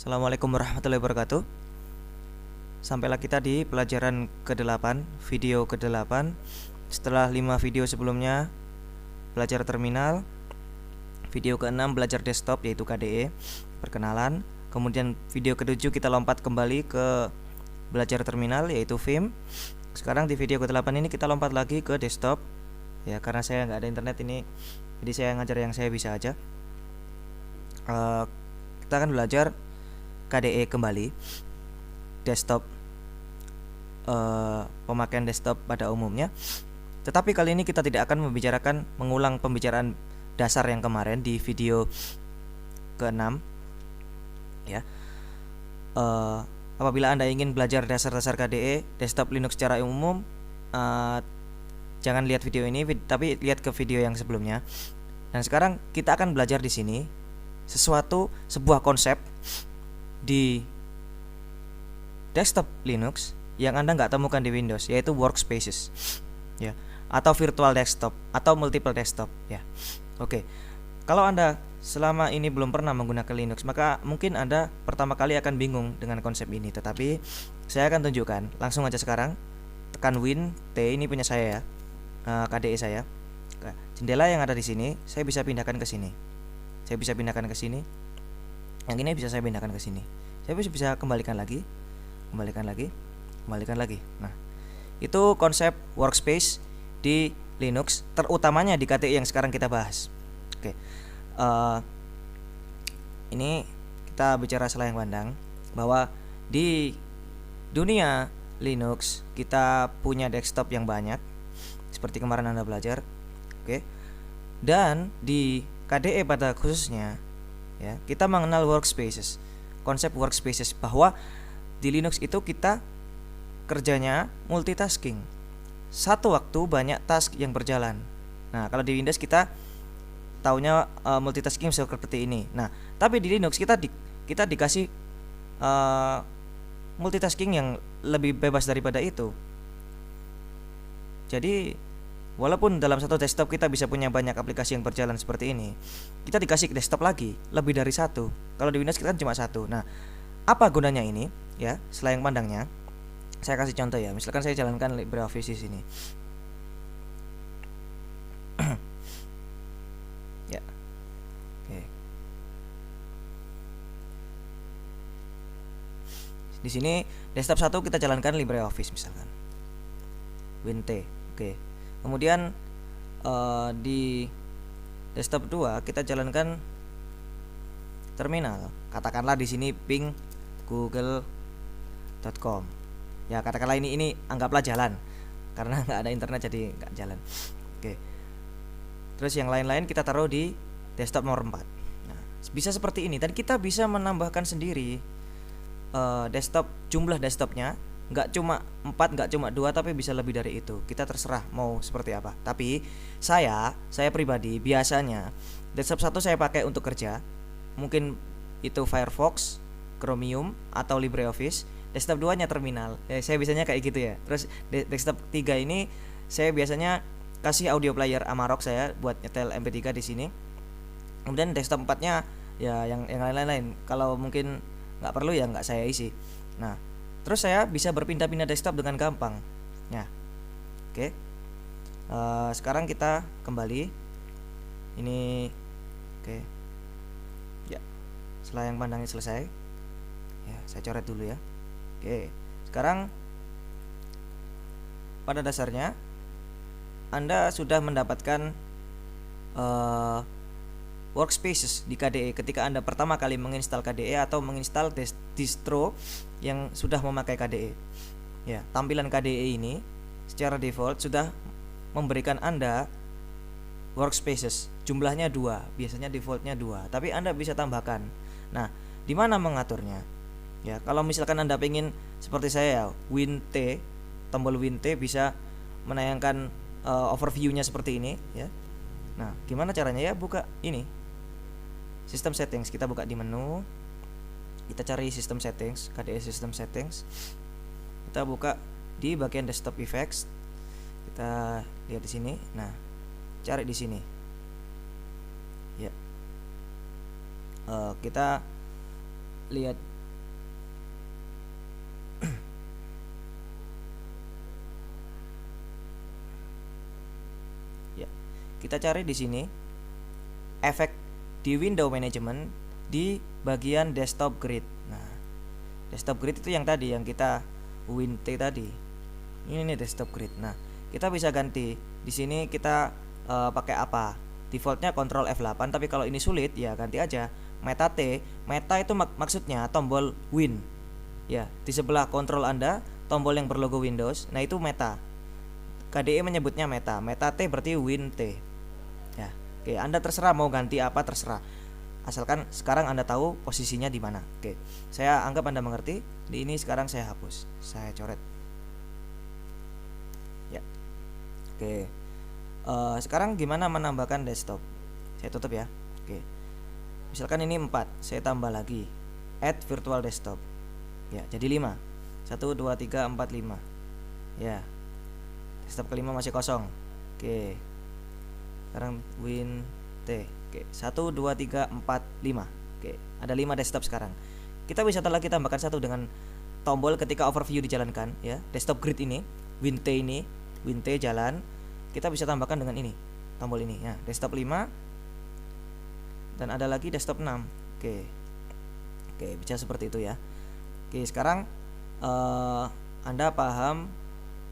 Assalamualaikum warahmatullahi wabarakatuh. Sampailah kita di pelajaran ke-8, video ke-8. Setelah 5 video sebelumnya belajar terminal, video ke-6 belajar desktop yaitu KDE, perkenalan. Kemudian video ke-7 kita lompat kembali ke belajar terminal yaitu Vim. Sekarang di video ke-8 ini kita lompat lagi ke desktop. Ya, karena saya nggak ada internet ini, jadi saya ngajar yang saya bisa aja. Kita akan belajar KDE kembali, desktop, pemakaian desktop pada umumnya. Tetapi kali ini kita tidak akan mengulang pembicaraan dasar yang kemarin di video ke-6. Ya, apabila Anda ingin belajar dasar-dasar KDE, desktop Linux secara umum, jangan lihat video ini, tapi lihat ke video yang sebelumnya. Dan sekarang kita akan belajar di sini sebuah konsep di desktop Linux yang Anda nggak temukan di Windows, yaitu workspaces, ya, atau virtual desktop atau multiple desktop, ya. Oke, kalau Anda selama ini belum pernah menggunakan Linux, maka mungkin Anda pertama kali akan bingung dengan konsep ini. Tetapi saya akan tunjukkan langsung aja sekarang. Tekan Win T, ini punya saya ya, KDE saya. Jendela yang ada di sini saya bisa pindahkan ke sini. Saya bisa pindahkan ke sini. Yang ini bisa saya pindahkan ke sini. Saya bisa kembalikan lagi. Nah, itu konsep workspace di Linux, terutamanya di KDE yang sekarang kita bahas. Oke, ini kita bicara selayang pandang bahwa di dunia Linux kita punya desktop yang banyak, seperti kemarin Anda belajar. Oke, dan di KDE pada khususnya, ya, kita mengenal workspaces, konsep workspaces, bahwa di Linux itu kita kerjanya multitasking, satu waktu banyak task yang berjalan. Nah, kalau di Windows kita taunya multitasking seperti ini. Nah, tapi di Linux kita dikasih multitasking yang lebih bebas daripada itu. Jadi walaupun dalam satu desktop kita bisa punya banyak aplikasi yang berjalan seperti ini, kita dikasih desktop lagi lebih dari satu. Kalau di Windows kita kan cuma satu. Nah, apa gunanya ini? Ya, selayang pandangnya, saya kasih contoh ya. Misalkan saya jalankan LibreOffice di sini. Ya, oke. Di sini desktop 1 kita jalankan LibreOffice misalkan. Win T. Oke. Kemudian di desktop 2 kita jalankan terminal. Katakanlah di sini ping google.com. Ya, katakanlah ini anggaplah jalan, karena nggak ada internet jadi nggak jalan. Oke. Terus yang lain-lain kita taruh di desktop nomor 4. Nah, bisa seperti ini, dan kita bisa menambahkan sendiri desktop, jumlah desktopnya nggak cuma 4, nggak cuma 2, tapi bisa lebih dari itu. Kita terserah mau seperti apa. Tapi saya pribadi biasanya desktop 1 saya pakai untuk kerja, mungkin itu Firefox, Chromium, atau LibreOffice. Desktop 2 nya terminal. Saya biasanya kayak gitu ya. Terus desktop 3 ini saya biasanya kasih audio player Amarok saya buat nyetel MP3 di sini. Kemudian desktop 4 nya ya yang lain-lain. Kalau mungkin nggak perlu ya nggak saya isi. Nah, terus saya bisa berpindah-pindah desktop dengan gampang. Ya, oke. Sekarang kita kembali. Ini, oke. Ya, selayang pandangnya selesai. Ya, saya coret dulu ya. Oke. Sekarang pada dasarnya Anda sudah mendapatkan workspaces di KDE ketika Anda pertama kali menginstal KDE atau menginstal distro yang sudah memakai KDE. Ya, tampilan KDE ini secara default sudah memberikan Anda workspaces. Jumlahnya 2, biasanya defaultnya 2, tapi Anda bisa tambahkan. Nah, di mana mengaturnya? Ya, kalau misalkan Anda pengen seperti saya ya, Win T, tombol Win T bisa menayangkan overview-nya seperti ini, ya. Nah, gimana caranya ya? Buka ini. System settings, kita buka di menu. Kita cari system settings, KDE system settings. Kita buka di bagian desktop effects. Kita lihat di sini. Nah, cari di sini. Ya. Kita lihat kita cari di sini efek di window management di bagian desktop grid. Nah, desktop grid itu yang tadi yang kita WinT tadi. Ini nih desktop grid. Nah, kita bisa ganti. Di sini kita pakai apa? Defaultnya Ctrl F8, tapi kalau ini sulit ya ganti aja Meta T. Meta itu maksudnya tombol Win. Ya, di sebelah kontrol Anda tombol yang berlogo Windows. Nah, itu Meta. KDE menyebutnya Meta. Meta T berarti Win T. Ya, oke, Anda terserah mau ganti apa terserah. Asalkan sekarang Anda tahu posisinya di mana. Oke, saya anggap Anda mengerti. Di ini sekarang saya hapus. Saya coret. Ya. Oke. Sekarang gimana menambahkan desktop? Saya tutup ya. Oke. Misalkan ini 4, saya tambah lagi add virtual desktop. Ya, jadi 5. 1 2 3 4 5. Ya. Desktop kelima masih kosong. Oke. Sekarang WinT. Oke, 1 2 3 4 5. Oke, ada 5 desktop sekarang. Kita bisa lagi tambahkan satu dengan tombol ketika overview dijalankan ya. Desktop grid ini, WinT jalan. Kita bisa tambahkan dengan ini, tombol ini ya, desktop 5 dan ada lagi desktop 6. Oke, bisa seperti itu ya. Oke, sekarang Anda paham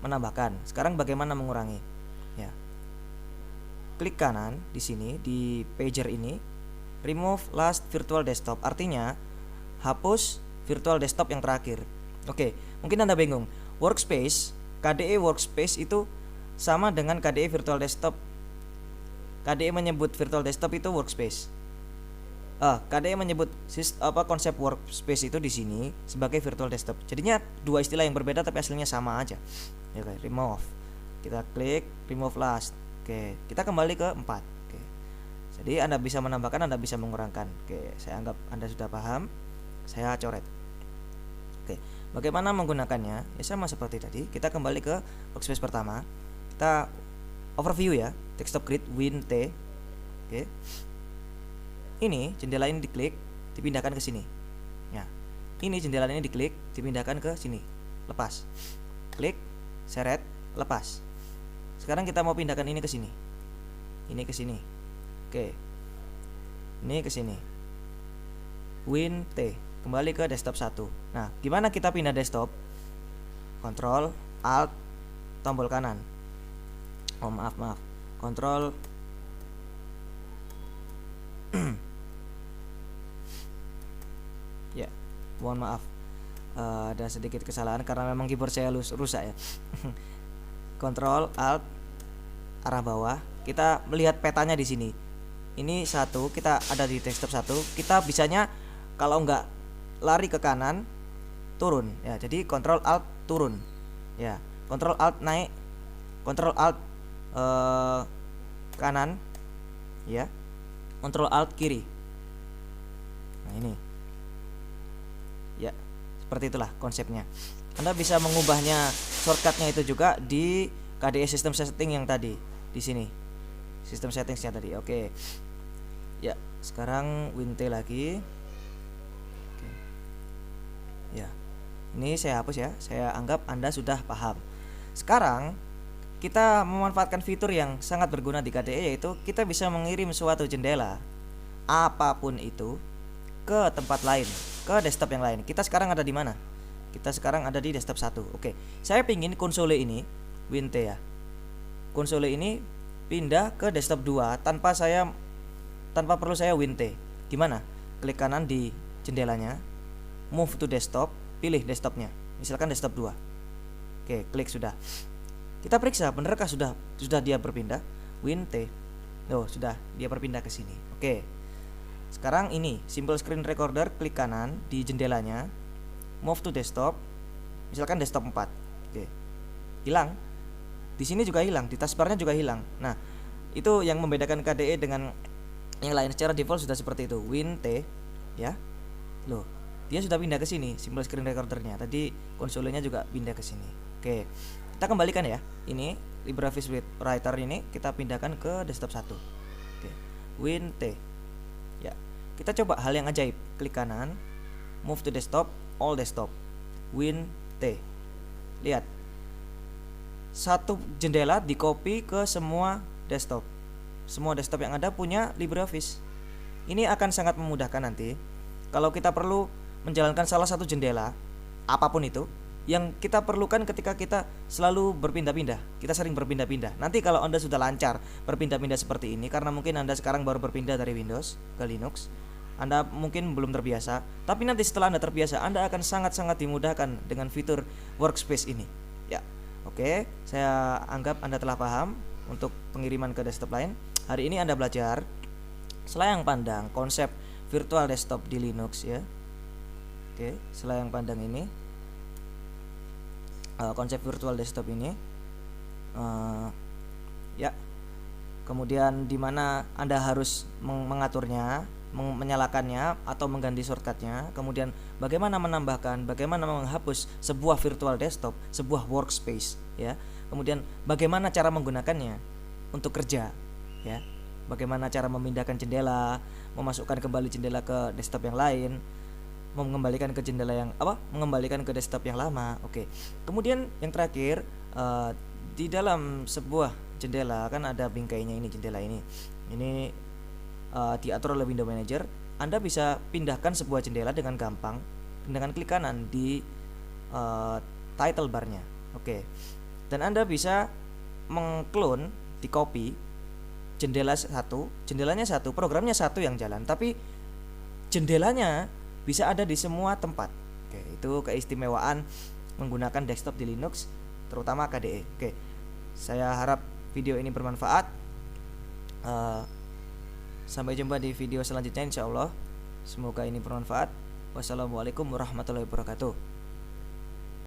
menambahkan. Sekarang bagaimana mengurangi? Ya, klik kanan di sini di pager ini, remove last virtual desktop, artinya hapus virtual desktop yang terakhir. Oke, mungkin Anda bingung. Workspace, KDE workspace itu sama dengan KDE virtual desktop. KDE menyebut virtual desktop itu workspace. KDE menyebut konsep workspace itu di sini sebagai virtual desktop. Jadinya dua istilah yang berbeda tapi hasilnya sama aja. Ya, oke, remove. Kita klik remove last. Oke, kita kembali ke 4. Oke. Jadi Anda bisa menambahkan, Anda bisa mengurangkan. Oke, saya anggap Anda sudah paham. Saya coret. Oke, bagaimana menggunakannya? Ya sama seperti tadi. Kita kembali ke workspace pertama. Kita overview ya, desktop grid WinT. Oke. Ini jendela ini diklik, dipindahkan ke sini. Ya. Ini jendela ini diklik, dipindahkan ke sini. Lepas. Klik, seret, lepas. Sekarang kita mau pindahkan ini ke sini. Ini ke sini. Oke. Ini ke sini. WinT, kembali ke desktop 1. Nah, gimana kita pindah desktop? Ctrl Alt tombol kanan. Maaf. Kontrol ya, mohon maaf. Ada sedikit kesalahan karena memang keyboard saya rusak ya. Kontrol Alt arah bawah. Kita melihat petanya di sini. Ini 1, kita ada di desktop 1. Kita bisanya kalau enggak lari ke kanan, turun ya. Jadi Kontrol Alt turun. Ya, Kontrol Alt naik. Kontrol Alt kanan ya, Ctrl Alt kiri. Nah, ini ya, seperti itulah konsepnya. Anda bisa mengubahnya, shortcutnya itu juga di KDE System Setting yang tadi di sini, System Settingsnya tadi. Oke ya, sekarang WinT lagi. Oke. Ya, ini saya hapus ya. Saya anggap Anda sudah paham. Sekarang kita memanfaatkan fitur yang sangat berguna di KDE, yaitu kita bisa mengirim suatu jendela apapun itu ke tempat lain, ke desktop yang lain. Kita sekarang ada di mana? Kita sekarang ada di desktop 1. Oke, saya pingin konsole ini WinT ya, konsole ini pindah ke desktop 2 tanpa perlu saya WinT. Gimana? Klik kanan di jendelanya, move to desktop, pilih desktopnya, misalkan desktop 2. Oke, klik sudah. Kita periksa benarkah sudah dia berpindah. WinT. Oh, sudah dia berpindah ke sini. Oke. Sekarang ini simple screen recorder, klik kanan di jendelanya, move to desktop. Misalkan desktop 4. Oke. Hilang. Di sini juga hilang, di taskbarnya juga hilang. Nah, itu yang membedakan KDE dengan yang lain. Secara default sudah seperti itu. WinT ya. Loh, dia sudah pindah ke sini simple screen recordernya. Tadi konsolenya juga pindah ke sini. Oke. Kita kembalikan ya. Ini LibreOffice Writer ini kita pindahkan ke desktop 1. Oke. WinT. Ya. Kita coba hal yang ajaib. Klik kanan, move to desktop, all desktop. WinT. Lihat. Satu jendela di copy ke semua desktop. semua desktop yang ada punya LibreOffice. Ini akan sangat memudahkan nanti kalau kita perlu menjalankan salah satu jendela apapun itu yang kita perlukan ketika kita selalu berpindah-pindah. Kita sering berpindah-pindah. Nanti kalau Anda sudah lancar berpindah-pindah seperti ini, karena mungkin Anda sekarang baru berpindah dari Windows ke Linux, Anda mungkin belum terbiasa, tapi nanti setelah Anda terbiasa, Anda akan sangat-sangat dimudahkan dengan fitur workspace ini. Ya. Oke, saya anggap Anda telah paham untuk pengiriman ke desktop lain. Hari ini Anda belajar selayang pandang konsep virtual desktop di Linux ya. Oke, selayang pandang ini, konsep virtual desktop ini, ya. Kemudian di mana Anda harus mengaturnya, menyalakannya atau mengganti shortcutnya. Kemudian bagaimana menambahkan, bagaimana menghapus sebuah virtual desktop, sebuah workspace, ya. Kemudian bagaimana cara menggunakannya untuk kerja, ya. Bagaimana cara memindahkan jendela, memasukkan kembali jendela ke desktop yang lain, mengembalikan ke jendela yang mengembalikan ke desktop yang lama. Oke. Kemudian yang terakhir, di dalam sebuah jendela kan ada bingkainya ini, jendela ini. Ini diatur oleh Window Manager. Anda bisa pindahkan sebuah jendela dengan gampang dengan klik kanan di title barnya. Oke. Dan Anda bisa mengklon, di copy jendelanya satu, programnya satu yang jalan, tapi jendelanya bisa ada di semua tempat. Oke, itu keistimewaan menggunakan desktop di Linux, terutama KDE. Oke, saya harap video ini bermanfaat. Sampai jumpa di video selanjutnya, insya Allah. Semoga ini bermanfaat. Wassalamualaikum warahmatullahi wabarakatuh.